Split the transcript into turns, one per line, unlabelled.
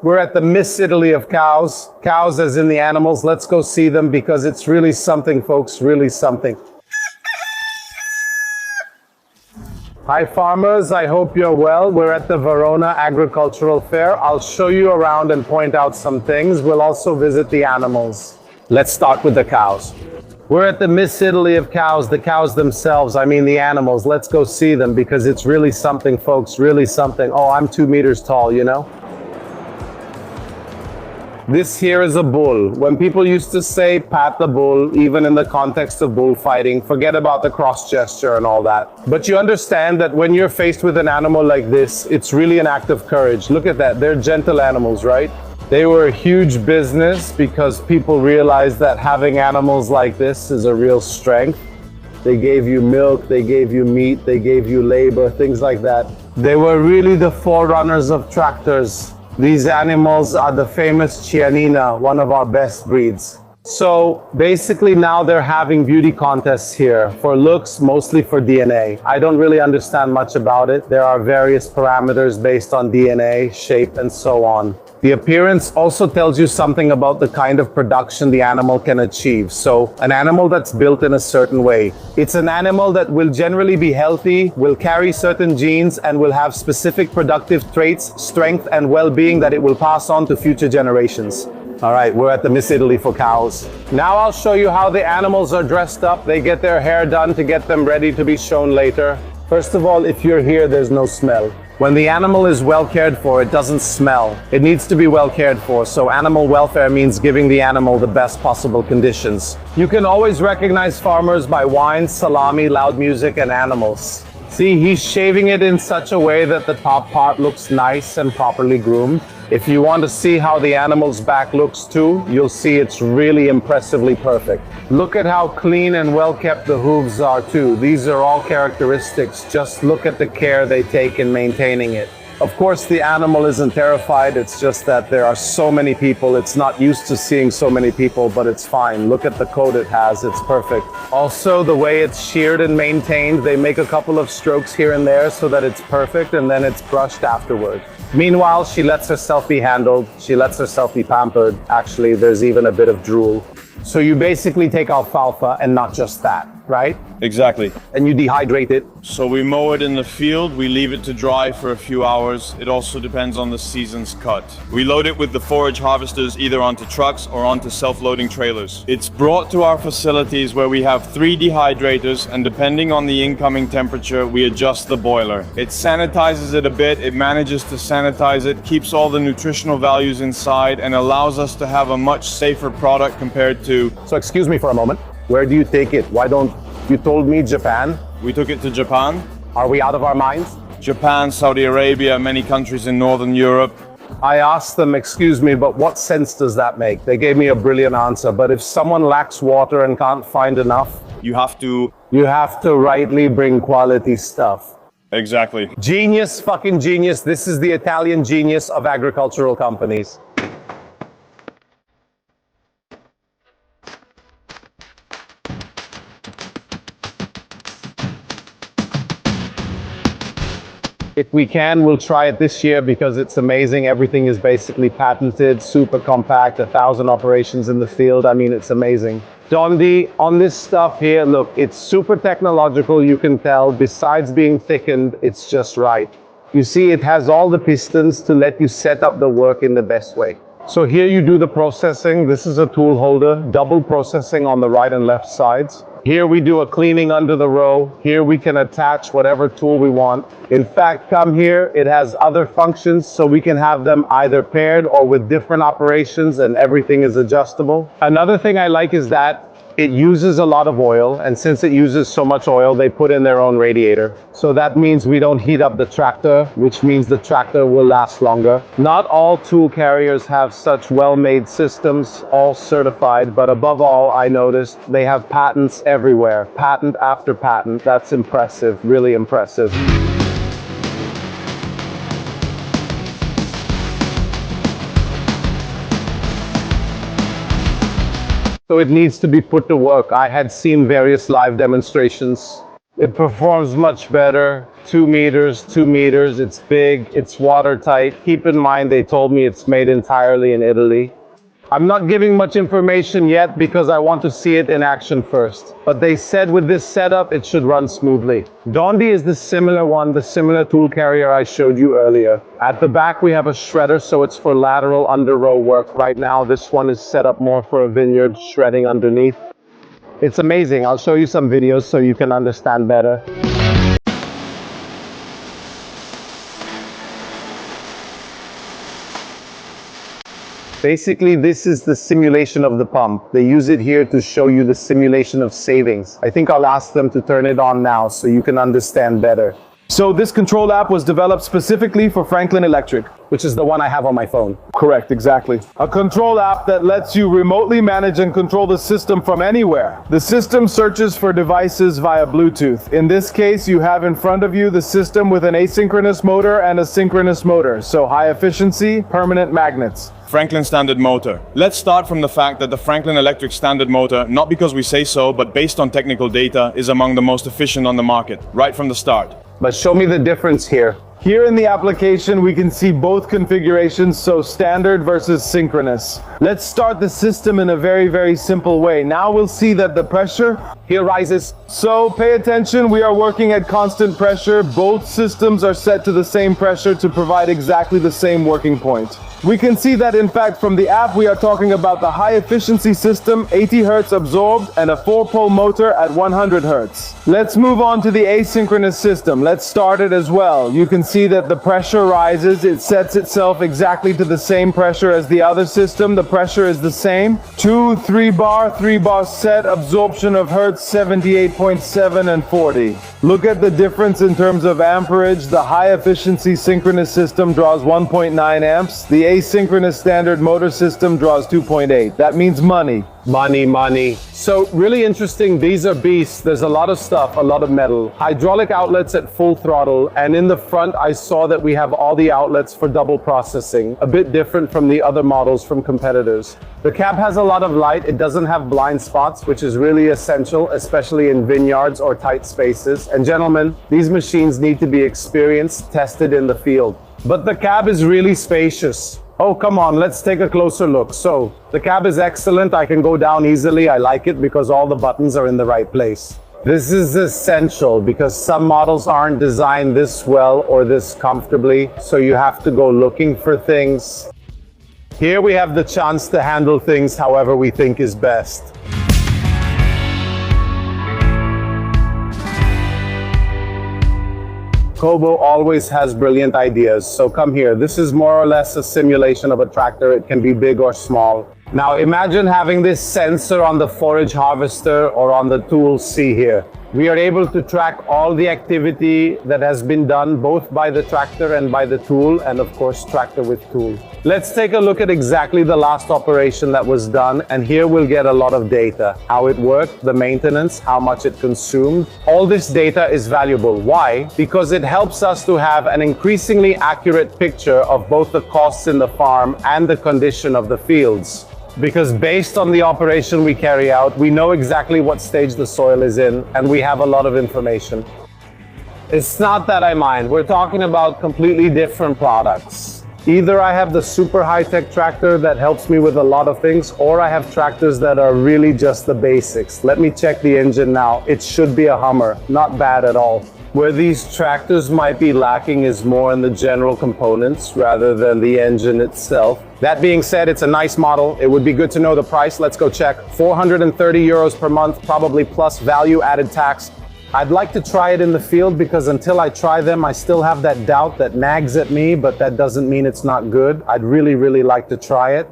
We're at the Miss Italy of cows. Cows as in the animals. Let's go see them because it's really something, folks, really something. Hi farmers, I hope you're well. We're at the Verona Agricultural Fair. I'll show you around and point out some things. We'll also visit the animals. Let's start with the cows. We're at the Miss Italy of cows, the cows themselves, I mean the animals. Let's go see them because it's really something, folks, really something. Oh, I'm 2 meters tall, you know? This here is a bull. When people used to say pat the bull, even in the context of bullfighting, forget about the cross gesture and all that. But you understand that when you're faced with an animal like this, it's really an act of courage. Look at that, they're gentle animals, right? They were a huge business because people realized that having animals like this is a real strength. They gave you milk, they gave you meat, they gave you labor, things like that. They were really the forerunners of tractors. These animals are the famous Chianina, one of our best breeds. So basically now they're having beauty contests here for looks, mostly for DNA. I don't really understand much about it. There are various parameters based on DNA, shape, and so on. The appearance also tells you something about the kind of production the animal can achieve. So an animal that's built in a certain way. It's an animal that will generally be healthy, will carry certain genes, and will have specific productive traits, strength, and well-being that it will pass on to future generations. All right, we're at the Miss Italy for cows. Now I'll show you how the animals are dressed up. They get their hair done to get them ready to be shown later. First of all, if you're here, there's no smell. When the animal is well cared for, it doesn't smell. It needs to be well cared for, so animal welfare means giving the animal the best possible conditions. You can always recognize farmers by wine, salami, loud music, and animals. See, he's shaving it in such a way that the top part looks nice and properly groomed. If you want to see how the animal's back looks too, you'll see it's really impressively perfect. Look at how clean and well kept the hooves are too. These are all characteristics. Just look at the care they take in maintaining it. Of course, the animal isn't terrified. It's just that there are so many people. It's not used to seeing so many people, but it's fine. Look at the coat it has. It's perfect. Also, the way it's sheared and maintained, they make a couple of strokes here and there so that it's perfect, and then it's brushed afterward. Meanwhile, she lets herself be handled. She lets herself be pampered. Actually, there's even a bit of drool. So you basically take alfalfa and not just that, right?
Exactly.
And you dehydrate it.
So we mow it in the field, we leave it to dry for a few hours. It also depends on the season's cut. We load it with the forage harvesters either onto trucks or onto self-loading trailers. It's brought to our facilities where we have 3 dehydrators, and depending on the incoming temperature, we adjust the boiler. It sanitizes it a bit, it manages to sanitize it, keeps all the nutritional values inside, and allows us to have a much safer product compared to...
So excuse me for a moment. Where do you take it? Why don't you told me Japan?
We took it to Japan.
Are we out of our minds?
Japan, Saudi Arabia, many countries in Northern Europe.
I asked them, excuse me, but what sense does that make? They gave me a brilliant answer. But if someone lacks water and can't find enough,
You have to
rightly bring quality stuff.
Exactly.
Genius, fucking genius. This is the Italian genius of agricultural companies. If we can, we'll try it this year because it's amazing. Everything is basically patented, super compact, 1,000 operations in the field. I mean, it's amazing. Dondi, on this stuff here, look, it's super technological, you can tell. Besides being thickened, it's just right. You see, it has all the pistons to let you set up the work in the best way. So here you do the processing. This is a tool holder, double processing on the right and left sides. Here we do a cleaning under the row. Here we can attach whatever tool we want. In fact, come here, it has other functions, so we can have them either paired or with different operations, and everything is adjustable. Another thing I like is that it uses a lot of oil, and since it uses so much oil, they put in their own radiator. So that means we don't heat up the tractor, which means the tractor will last longer. Not all tool carriers have such well-made systems, all certified, but above all, I noticed they have patents everywhere. Patent after patent. That's impressive, really impressive. So it needs to be put to work. I had seen various live demonstrations. It performs much better. 2 meters, 2 meters. It's big, it's watertight. Keep in mind, they told me it's made entirely in Italy. I'm not giving much information yet because I want to see it in action first. But they said with this setup, it should run smoothly. Dondi is the similar one, the similar tool carrier I showed you earlier. At the back, we have a shredder, so it's for lateral under row work. Right now, this one is set up more for a vineyard, shredding underneath. It's amazing. I'll show you some videos so you can understand better. Basically, this is the simulation of the pump. They use it here to show you the simulation of savings. I think I'll ask them to turn it on now so you can understand better.
So this control app was developed specifically for Franklin Electric.
Which is the one I have on my phone.
Correct, exactly. A control app that lets you remotely manage and control the system from anywhere. The system searches for devices via Bluetooth. In this case, you have in front of you the system with an asynchronous motor and a synchronous motor. So high efficiency, permanent magnets.
Franklin standard motor. Let's start from the fact that the Franklin Electric standard motor, not because we say so, but based on technical data, is among the most efficient on the market, right from the start.
But show me the difference here.
Here in the application, we can see both configurations, so standard versus synchronous. Let's start the system in a very simple way. Now we'll see that the pressure
here rises.
So pay attention, we are working at constant pressure. Both systems are set to the same pressure to provide exactly the same working point. We can see that in fact from the app we are talking about the high efficiency system, 80 Hz absorbed and a 4-pole motor at 100 Hz. Let's move on to the asynchronous system. Let's start it as well. You can see that the pressure rises. It sets itself exactly to the same pressure as the other system. The pressure is the same. 2, 3 bar set, absorption of Hertz 78.7 and 40. Look at the difference in terms of amperage. The high efficiency synchronous system draws 1.9 amps. The asynchronous standard motor system draws 2.8. That means money.
Money. So really interesting, these are beasts. There's a lot of stuff, a lot of metal. Hydraulic outlets at full throttle, and in the front I saw that we have all the outlets for double processing, a bit different from the other models from competitors. The cab has a lot of light. It doesn't have blind spots, which is really essential, especially in vineyards or tight spaces. And gentlemen, these machines need to be experienced, tested in the field. But the cab is really spacious. Oh, come on, let's take a closer look. So, the cab is excellent. I can go down easily. I like it because all the buttons are in the right place. This is essential because some models aren't designed this well or this comfortably, so you have to go looking for things. Here we have the chance to handle things however we think is best. Kobo always has brilliant ideas, so come here. This is more or less a simulation of a tractor. It can be big or small. Now imagine having this sensor on the forage harvester or on the tool C here. We are able to track all the activity that has been done both by the tractor and by the tool, and of course tractor with tool. Let's take a look at exactly the last operation that was done, and here we'll get a lot of data. How it worked, the maintenance, how much it consumed. All this data is valuable. Why? Because it helps us to have an increasingly accurate picture of both the costs in the farm and the condition of the fields. Because based on the operation we carry out, we know exactly what stage the soil is in, and we have a lot of information. It's not that I mind. We're talking about completely different products. Either I have the super high-tech tractor that helps me with a lot of things, or I have tractors that are really just the basics. Let me check the engine now. It should be a Hummer. Not bad at all. Where these tractors might be lacking is more in the general components rather than the engine itself. That being said, it's a nice model. It would be good to know the price. Let's go check. 430 euros per month, probably plus value added tax. I'd like to try it in the field because until I try them, I still have that doubt that nags at me, but that doesn't mean it's not good. I'd really like to try it.